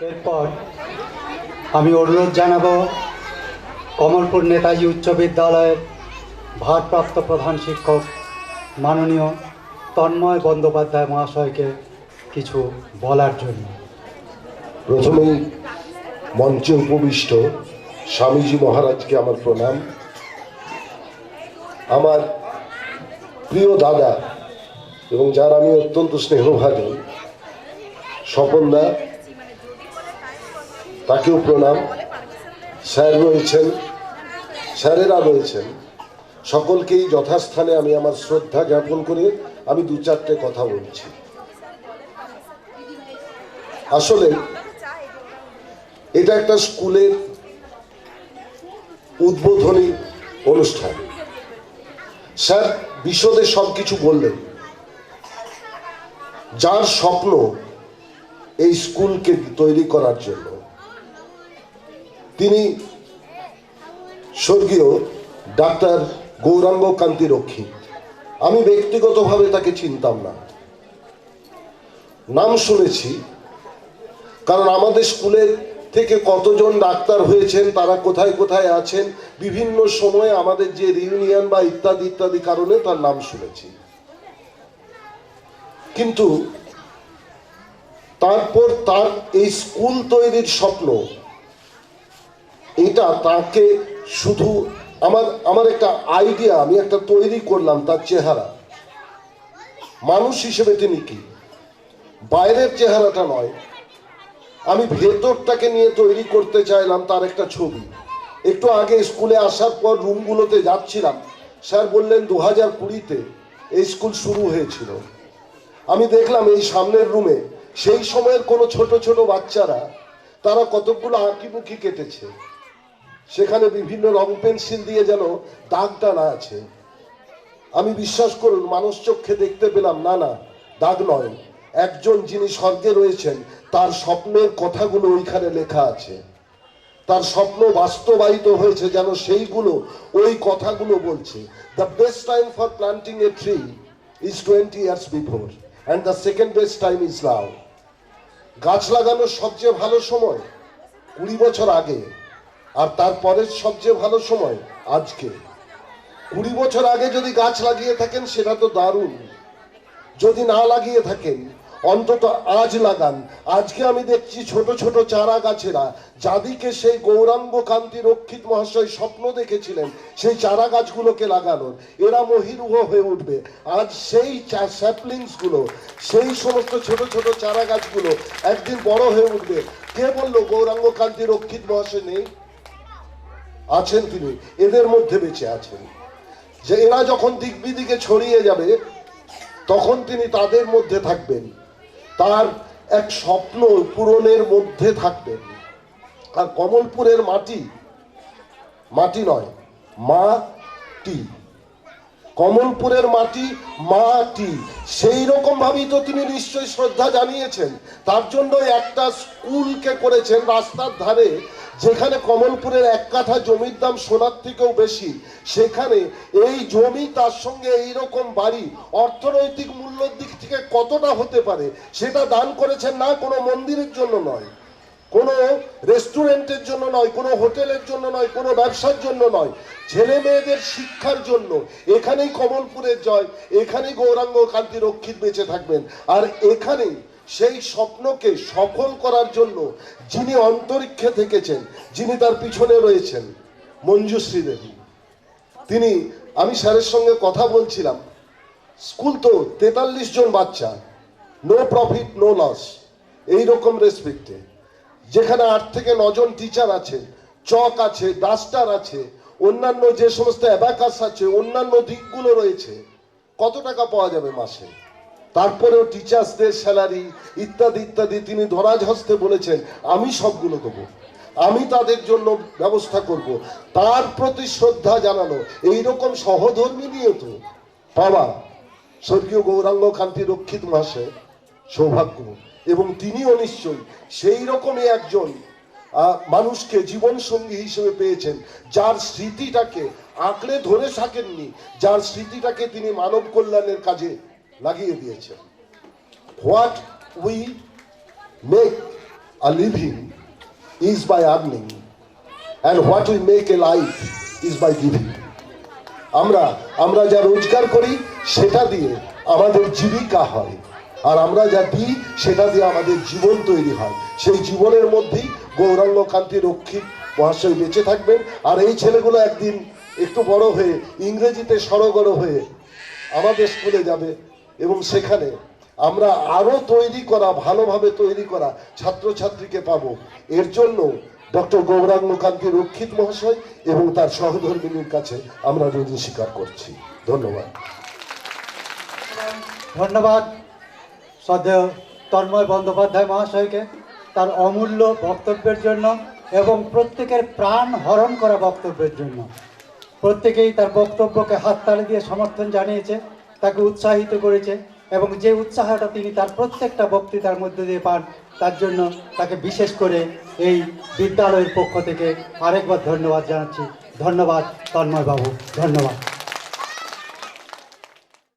এরপর আমি অনুরোধ জানাবো কমলপুর নেতাজি উচ্চ বিদ্যালয়ের ভারপ্রাপ্ত প্রধান শিক্ষক মাননীয় তন্ময় বন্দ্যোপাধ্যায় মহাশয়কে কিছু বলার জন্য। প্রথমেই মঞ্চে উপবিষ্ট স্বামীজি মহারাজকে আমার প্রণাম। আমার প্রিয় দাদা এবং যার আমি অত্যন্ত স্নেহভাজন স্বপনদা, তাকেও প্রণাম। স্যার রয়েছেন, স্যারেরা রয়েছেন, সকলকেই যথাস্থানে আমি আমার শ্রদ্ধা জ্ঞাপন করে আমি দু চারটে কথা বলছি। আসলে এটা একটা স্কুলের উদ্বোধনী অনুষ্ঠান। স্যার বিশদে সব কিছু বললেন। যার স্বপ্ন এই স্কুলকে তৈরি করার জন্য, তিনি স্বর্গীয় ডাক্তার গৌরাঙ্গ কান্তি রক্ষিত। আমি ব্যক্তিগতভাবে তাকে চিনতাম না, নাম শুনেছি, কারণ আমাদের স্কুলের থেকে কতজন ডাক্তার হয়েছেন, তারা কোথায় কোথায় আছেন, বিভিন্ন সময়ে আমাদের যে রিউনিয়ন বা ইত্যাদি ইত্যাদি কারণে তার নাম শুনেছি। কিন্তু তারপর তার এই স্কুল তৈরির স্বপ্ন, এটা তাকে শুধু আমার একটা আইডিয়া, আমি একটা তৈরি করলাম তার চেহারা, মানুষ হিসেবে তিনি কি, বাইরের চেহারাটা নয়, আমি ভেতরটাকে নিয়ে তৈরি করতে চাইলাম তার একটা ছবি। একটু আগে স্কুলে আসার পর রুমগুলোতে যাচ্ছিলাম, স্যার বললেন 2020-তে এই স্কুল শুরু হয়েছিল। আমি দেখলাম এই সামনের রুমে সেই সময়ের কোনো ছোট ছোট বাচ্চারা তারা কতগুলো আঁকিবুকি কেটেছে, সেখানে বিভিন্ন রং পেন্সিল দিয়ে যেন দাগ টানা আছে। আমি বিশ্বাস করুন মানুষ চোখে দেখতে পেলাম না, না দাগ নয়, একজন যিনি স্বর্গে রয়েছেন তার স্বপ্নের কথাগুলো ওইখানে লেখা আছে। তার স্বপ্ন বাস্তবায়িত হয়েছে যেন সেইগুলো ওই কথাগুলো বলছে। The best time for planting a tree is 20 years before and the second best time is now. গাছ লাগানোর সবচেয়ে ভালো সময় 20 বছর আগে, আর তারপরের সবচেয়ে ভালো সময় আজকে। 20 বছর আগে যদি গাছ লাগিয়ে থাকেন সেটা তো দারুণ, যদি না লাগিয়ে থাকেন অন্তত আজ লাগান। আজকে আমি দেখছি ছোট ছোট চারা গাছেরা, যাদিকে সেই গৌরাঙ্গ কান্তি রক্ষিত মহাশয় স্বপ্ন দেখেছিলেন সেই চারা গাছগুলোকে লাগানোর, এরা মহিরুহ হয়ে উঠবে। আজ সেই স্যাপলিংস গুলো, সেই সমস্ত ছোট ছোট চারা গাছগুলো একদিন বড় হয়ে উঠবে। কে বললো গৌরাঙ্গ কান্তি রক্ষিত মহাশয় নেই? আছেন, তিনি এদের মধ্যে বেঁচে আছেন। যে এরা যখন দিক বিদিকে ছড়িয়ে যাবে তখন তিনি তাদের মধ্যে থাকবেন, তার এক স্বপ্ন পূরণের মধ্যে থাকবেন। আর কমলপুরের মাটি, মাটি নয় মাটি, কমলপুরের মাটি মাটি, সেই রকম ভাবেই তো তিনি নিশ্চয়ই শ্রদ্ধা জানিয়েছেন। তার জন্য একটা স্কুলকে করেছেন রাস্তার ধারে, যেখানে কমলপুরের 1 কাঠা জমির দাম সোনার থেকেও বেশি, সেখানে এই জমি তার সঙ্গে এইরকম বাড়ি অর্থনৈতিক মূল্যের দিক থেকে কতটা হতে পারে সেটা দান করেছেন। না কোনো মন্দিরের জন্য নয়, কোনো রেস্টুরেন্টের জন্য নয়, কোনো হোটেলের জন্য নয়, কোনো ব্যবসার জন্য নয়, ছেলে মেয়েদের শিক্ষার জন্য। এখানেই কমলপুরের জয়, এখানেই গৌরাঙ্গ কান্তি রক্ষিত বেঁচে থাকবেন। আর এখানেই সেই স্বপ্নকে সফল করার জন্য যিনি অন্তরিক্ষে থেকেছেন, যিনি তার পিছনে রয়েছেন, মঞ্জুশ্রী দেবী। তিনি, আমি স্যারের সঙ্গে কথা বলছিলাম, স্কুল তো 43 জন বাচ্চা, নো প্রফিট নো লস, এইরকম রেসপেক্টে, যেখানে 8 থেকে 9 জন টিচার আছে, চক আছে, ডাস্টার আছে, অন্যান্য যে সমস্ত অ্যাবাকাস আছে, অন্যান্য দিকগুলো রয়েছে, কত টাকা পাওয়া যাবে মাসে? তারপরেও টিচার্সদের স্যালারি ইত্যাদি ইত্যাদি তিনি ধরাজ হস্তে বলেছেন আমি সবগুলো দেবো, আমি তাদের জন্য ব্যবস্থা করব। তার প্রতি শ্রদ্ধা জানানো, এইরকম সহধর্মী নিয়ে তো পাওয়া স্বর্গীয় গৌরাঙ্গ কান্তি রক্ষিত মহাশয় সৌভাগ্য। এবং তিনিও নিশ্চয়ই সেই রকমই একজন মানুষকে জীবন সঙ্গী হিসেবে পেয়েছেন, যার স্মৃতিটাকে আঁকড়ে ধরে থাকেননি, যার স্মৃতিটাকে তিনি মানব কল্যাণের কাজে লাগিয়ে দিয়েছেন। What we make a living is by earning, and what we make a life is by giving. আমরা যা রোজগার করি সেটা দিয়ে আমাদের জীবিকা হয়, আর আমরা যা দিই সেটা দিয়ে আমাদের জীবন তৈরি হয়। সেই জীবনের মধ্যেই গৌরাঙ্গ কান্তি রক্ষিত মহাশয় বেঁচে থাকবেন। আর এই ছেলেগুলো একদিন একটু বড় হয়ে ইংরেজিতে সড়গড় হয়ে আমাদের স্কুলে যাবে, এবং সেখানে আমরা আরো ভালোভাবে তৈরি করা ছাত্রছাত্রীকে পাবো। এর জন্য ডক্টর গৌরাঙ্গ কান্তি রক্ষিত মহাশয় এবং তার সহধর্মিনীর কাছে আমরা ঋণ স্বীকার করছি। ধন্যবাদ। ধন্যবাদ শ্রদ্ধেয় তন্ময় বন্দ্যোপাধ্যায় মহাশয়কে তার অমূল্য বক্তব্যের জন্য এবং প্রত্যেকের প্রাণ হরণ করা বক্তব্যের জন্য। প্রত্যেকেই তার বক্তব্যকে হাততালি দিয়ে সমর্থন জানিয়েছে, তাকে উৎসাহিত করেছে, এবং যে উৎসাহটা তিনি তার প্রত্যেকটা বক্তৃতার মধ্যে দিয়ে পান তার জন্য তাকে বিশেষ করে এই বিদ্যালয়ের পক্ষ থেকে আরেকবার ধন্যবাদ জানাচ্ছি। ধন্যবাদ তন্ময় বাবু, ধন্যবাদ।